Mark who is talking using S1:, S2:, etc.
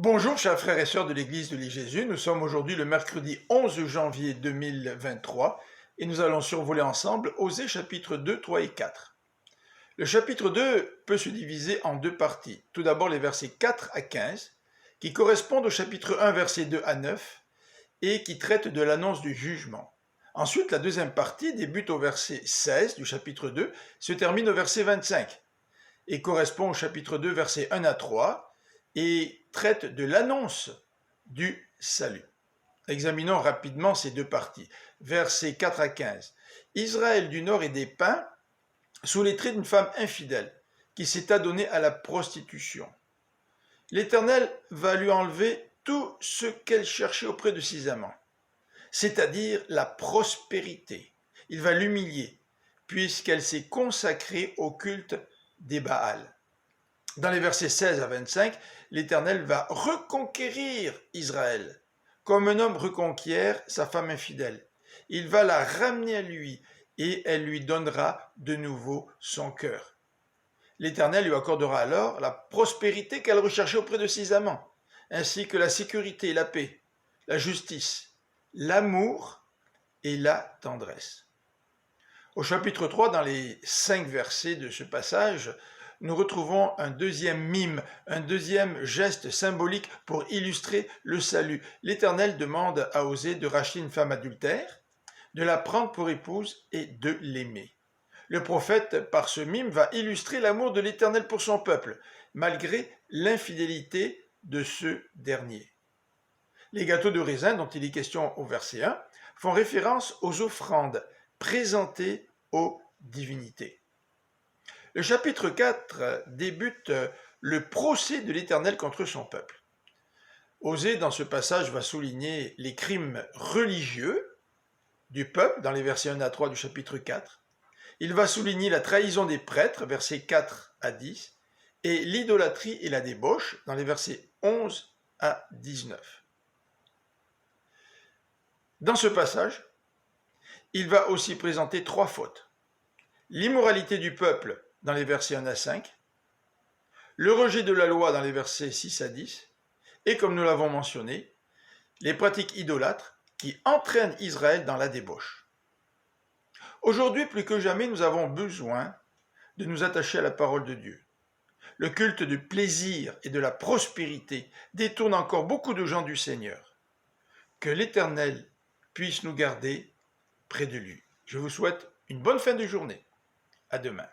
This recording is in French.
S1: Bonjour chers frères et sœurs de l'Église de l'I-Jésus, nous sommes aujourd'hui le mercredi 11 janvier 2023 et nous allons survoler ensemble Osée chapitre 2, 3 et 4. Le chapitre 2 peut se diviser en deux parties. Tout d'abord les versets 4 à 15 qui correspondent au chapitre 1 versets 2 à 9 et qui traitent de l'annonce du jugement. Ensuite la deuxième partie débute au verset 16 du chapitre 2, se termine au verset 25 et correspond au chapitre 2 versets 1 à 3 et traite de l'annonce du salut. Examinons rapidement ces deux parties. Versets 4 à 15. Israël du Nord est dépeint sous les traits d'une femme infidèle qui s'est adonnée à la prostitution. L'Éternel va lui enlever tout ce qu'elle cherchait auprès de ses amants, c'est-à-dire la prospérité. Il va l'humilier puisqu'elle s'est consacrée au culte des Baals. Dans les versets 16 à 25, l'Éternel va reconquérir Israël, comme un homme reconquiert sa femme infidèle. Il va la ramener à lui et elle lui donnera de nouveau son cœur. L'Éternel lui accordera alors la prospérité qu'elle recherchait auprès de ses amants, ainsi que la sécurité et la paix, la justice, l'amour et la tendresse. Au chapitre 3, dans les 5 versets de ce passage, nous retrouvons un deuxième mime, un deuxième geste symbolique pour illustrer le salut. L'Éternel demande à Osée de racheter une femme adultère, de la prendre pour épouse et de l'aimer. Le prophète, par ce mime, va illustrer l'amour de l'Éternel pour son peuple, malgré l'infidélité de ce dernier. Les gâteaux de raisin, dont il est question au verset 1, font référence aux offrandes présentées aux divinités. Le chapitre 4 débute le procès de l'Éternel contre son peuple. Osée, dans ce passage, va souligner les crimes religieux du peuple, dans les versets 1 à 3 du chapitre 4. Il va souligner la trahison des prêtres, versets 4 à 10, et l'idolâtrie et la débauche, dans les versets 11 à 19. Dans ce passage, il va aussi présenter 3 fautes. L'immoralité du peuple, dans les versets 1 à 5, le rejet de la loi dans les versets 6 à 10, et comme nous l'avons mentionné, les pratiques idolâtres qui entraînent Israël dans la débauche. Aujourd'hui, plus que jamais, nous avons besoin de nous attacher à la parole de Dieu. Le culte du plaisir et de la prospérité détourne encore beaucoup de gens du Seigneur. Que l'Éternel puisse nous garder près de lui. Je vous souhaite une bonne fin de journée. À demain.